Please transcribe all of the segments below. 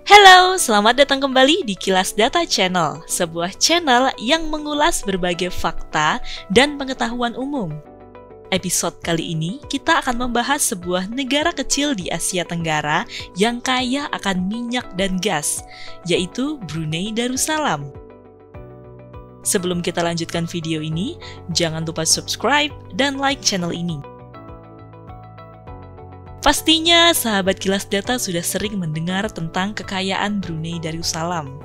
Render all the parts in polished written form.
Halo, selamat datang kembali di Kilas Data Channel, sebuah channel yang mengulas berbagai fakta dan pengetahuan umum. Episode kali ini, kita akan membahas sebuah negara kecil di Asia Tenggara yang kaya akan minyak dan gas, yaitu Brunei Darussalam. Sebelum kita lanjutkan video ini, jangan lupa subscribe dan like channel ini. Pastinya sahabat Kilas Data sudah sering mendengar tentang kekayaan Brunei Darussalam.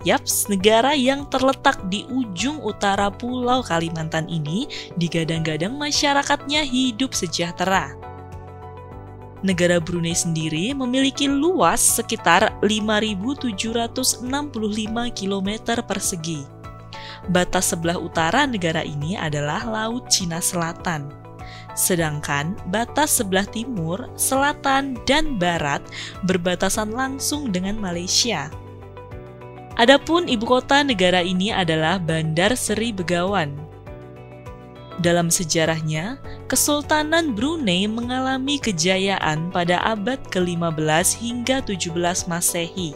Yaps, negara yang terletak di ujung utara Pulau Kalimantan ini digadang-gadang masyarakatnya hidup sejahtera. Negara Brunei sendiri memiliki luas sekitar 5.765 km persegi. Batas sebelah utara negara ini adalah Laut Cina Selatan. Sedangkan batas sebelah timur, selatan, dan barat berbatasan langsung dengan Malaysia. Adapun ibu kota negara ini adalah Bandar Seri Begawan. Dalam sejarahnya, Kesultanan Brunei mengalami kejayaan pada abad ke-15 hingga 17 Masehi.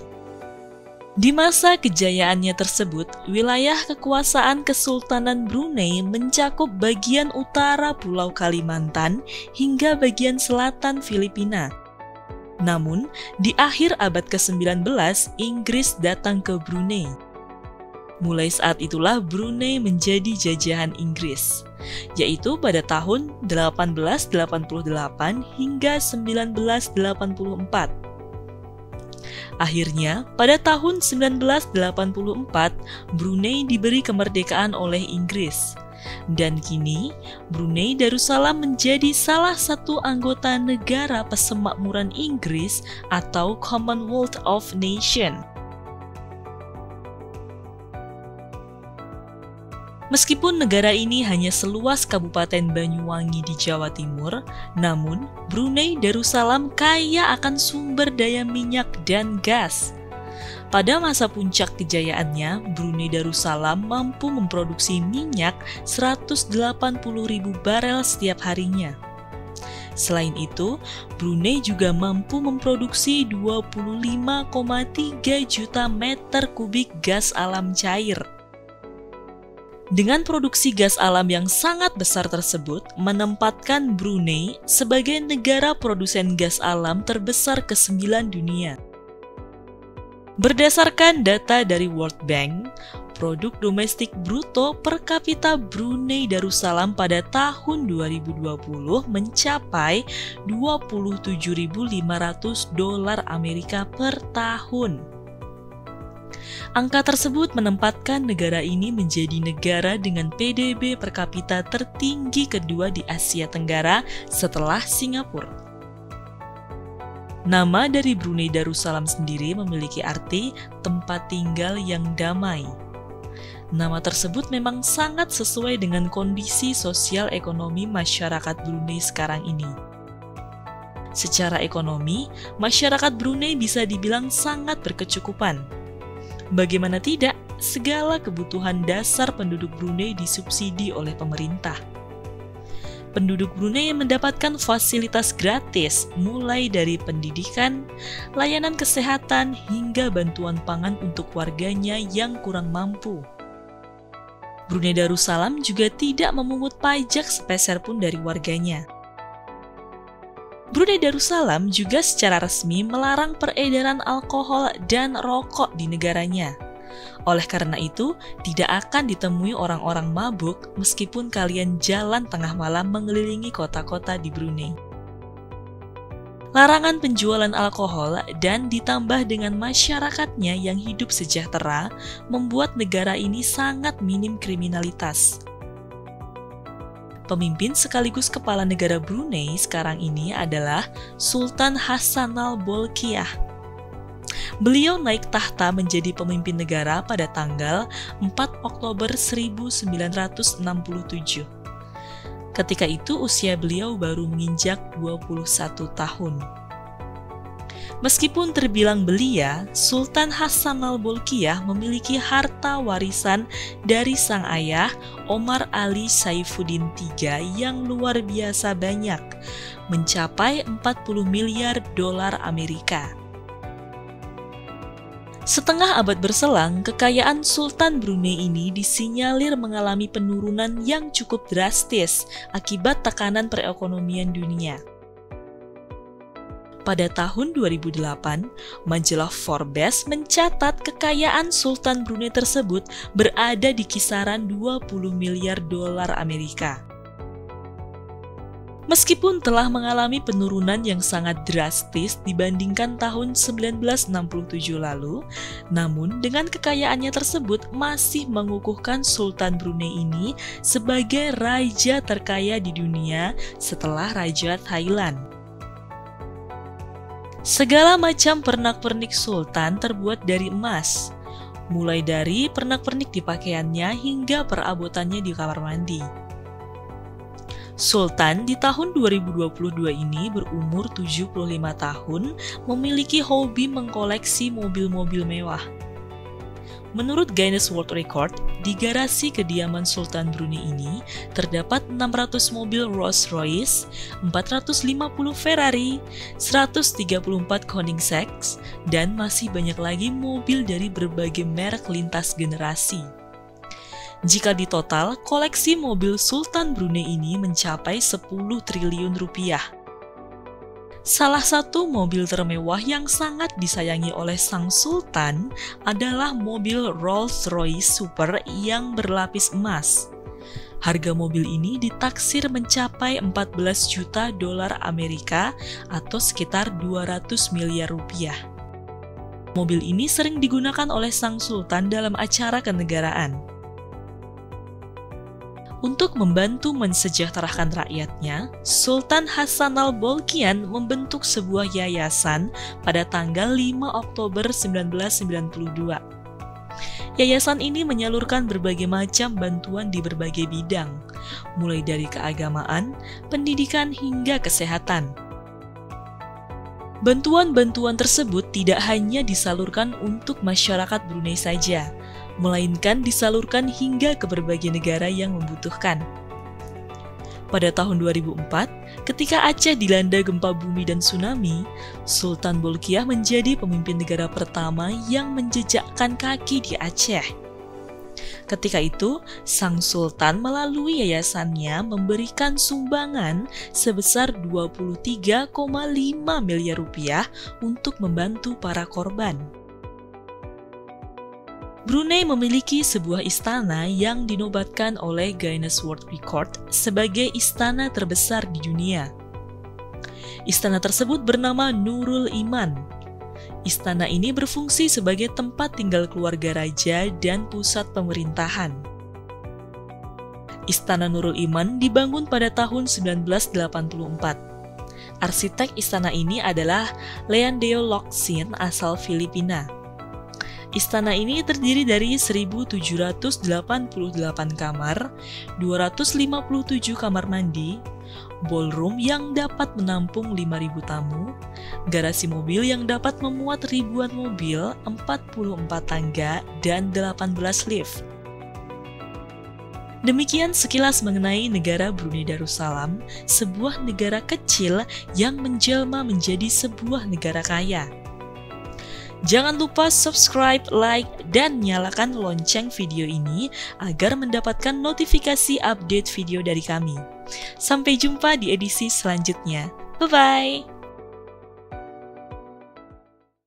Di masa kejayaannya tersebut, wilayah kekuasaan Kesultanan Brunei mencakup bagian utara Pulau Kalimantan hingga bagian selatan Filipina. Namun, di akhir abad ke-19, Inggris datang ke Brunei. Mulai saat itulah Brunei menjadi jajahan Inggris, yaitu pada tahun 1888 hingga 1984. Akhirnya, pada tahun 1984, Brunei diberi kemerdekaan oleh Inggris. Dan kini, Brunei Darussalam menjadi salah satu anggota negara Persemakmuran Inggris atau Commonwealth of Nations. Meskipun negara ini hanya seluas Kabupaten Banyuwangi di Jawa Timur, namun Brunei Darussalam kaya akan sumber daya minyak dan gas. Pada masa puncak kejayaannya, Brunei Darussalam mampu memproduksi minyak 180.000 barel setiap harinya. Selain itu, Brunei juga mampu memproduksi 25,3 juta meter kubik gas alam cair. Dengan produksi gas alam yang sangat besar tersebut, menempatkan Brunei sebagai negara produsen gas alam terbesar ke-9 dunia. Berdasarkan data dari World Bank, produk domestik bruto per kapita Brunei Darussalam pada tahun 2020 mencapai $27.500 Amerika per tahun. Angka tersebut menempatkan negara ini menjadi negara dengan PDB per kapita tertinggi kedua di Asia Tenggara setelah Singapura. Nama dari Brunei Darussalam sendiri memiliki arti tempat tinggal yang damai. Nama tersebut memang sangat sesuai dengan kondisi sosial ekonomi masyarakat Brunei sekarang ini. Secara ekonomi, masyarakat Brunei bisa dibilang sangat berkecukupan. Bagaimana tidak, segala kebutuhan dasar penduduk Brunei disubsidi oleh pemerintah. Penduduk Brunei mendapatkan fasilitas gratis, mulai dari pendidikan, layanan kesehatan, hingga bantuan pangan untuk warganya yang kurang mampu. Brunei Darussalam juga tidak memungut pajak sepeser pun dari warganya. Brunei Darussalam juga secara resmi melarang peredaran alkohol dan rokok di negaranya. Oleh karena itu, tidak akan ditemui orang-orang mabuk meskipun kalian jalan tengah malam mengelilingi kota-kota di Brunei. Larangan penjualan alkohol dan ditambah dengan masyarakatnya yang hidup sejahtera membuat negara ini sangat minim kriminalitas. Pemimpin sekaligus kepala negara Brunei sekarang ini adalah Sultan Hassanal Bolkiah. Beliau naik tahta menjadi pemimpin negara pada tanggal 4 Oktober 1967. Ketika itu usia beliau baru menginjak 21 tahun. Meskipun terbilang belia, Sultan Hassanal Bolkiah memiliki harta warisan dari sang ayah, Omar Ali Saifuddin III yang luar biasa banyak, mencapai $40 miliar Amerika. Setengah abad berselang, kekayaan Sultan Brunei ini disinyalir mengalami penurunan yang cukup drastis akibat tekanan perekonomian dunia. Pada tahun 2008, majalah Forbes mencatat kekayaan Sultan Brunei tersebut berada di kisaran 20 miliar dolar Amerika. Meskipun telah mengalami penurunan yang sangat drastis dibandingkan tahun 1967 lalu, namun dengan kekayaannya tersebut masih mengukuhkan Sultan Brunei ini sebagai raja terkaya di dunia setelah Raja Thailand. Segala macam pernak-pernik Sultan terbuat dari emas, mulai dari pernak-pernik di pakaiannya hingga perabotannya di kamar mandi. Sultan di tahun 2022 ini berumur 75 tahun, memiliki hobi mengkoleksi mobil-mobil mewah. Menurut Guinness World Record, di garasi kediaman Sultan Brunei ini terdapat 600 mobil Rolls-Royce, 450 Ferrari, 134 Koenigsegg, dan masih banyak lagi mobil dari berbagai merek lintas generasi. Jika ditotal, koleksi mobil Sultan Brunei ini mencapai 10 triliun rupiah. Salah satu mobil termewah yang sangat disayangi oleh sang sultan adalah mobil Rolls-Royce Super yang berlapis emas. Harga mobil ini ditaksir mencapai 14 juta dolar Amerika atau sekitar 200 miliar rupiah. Mobil ini sering digunakan oleh sang sultan dalam acara kenegaraan. Untuk membantu mensejahterakan rakyatnya, Sultan Hassanal Bolkiah membentuk sebuah yayasan pada tanggal 5 Oktober 1992. Yayasan ini menyalurkan berbagai macam bantuan di berbagai bidang, mulai dari keagamaan, pendidikan hingga kesehatan. Bantuan-bantuan tersebut tidak hanya disalurkan untuk masyarakat Brunei saja, melainkan disalurkan hingga ke berbagai negara yang membutuhkan. Pada tahun 2004, ketika Aceh dilanda gempa bumi dan tsunami, Sultan Bolkiah menjadi pemimpin negara pertama yang menjejakkan kaki di Aceh. Ketika itu, sang sultan melalui yayasannya memberikan sumbangan sebesar 23,5 miliar rupiah untuk membantu para korban. Brunei memiliki sebuah istana yang dinobatkan oleh Guinness World Record sebagai istana terbesar di dunia. Istana tersebut bernama Nurul Iman. Istana ini berfungsi sebagai tempat tinggal keluarga raja dan pusat pemerintahan. Istana Nurul Iman dibangun pada tahun 1984. Arsitek istana ini adalah Leandeo Locsin asal Filipina. Istana ini terdiri dari 1.788 kamar, 257 kamar mandi, ballroom yang dapat menampung 5.000 tamu, garasi mobil yang dapat memuat ribuan mobil, 44 tangga, dan 18 lift. Demikian sekilas mengenai negara Brunei Darussalam, sebuah negara kecil yang menjelma menjadi sebuah negara kaya. Jangan lupa subscribe, like, dan nyalakan lonceng video ini agar mendapatkan notifikasi update video dari kami. Sampai jumpa di edisi selanjutnya. Bye-bye!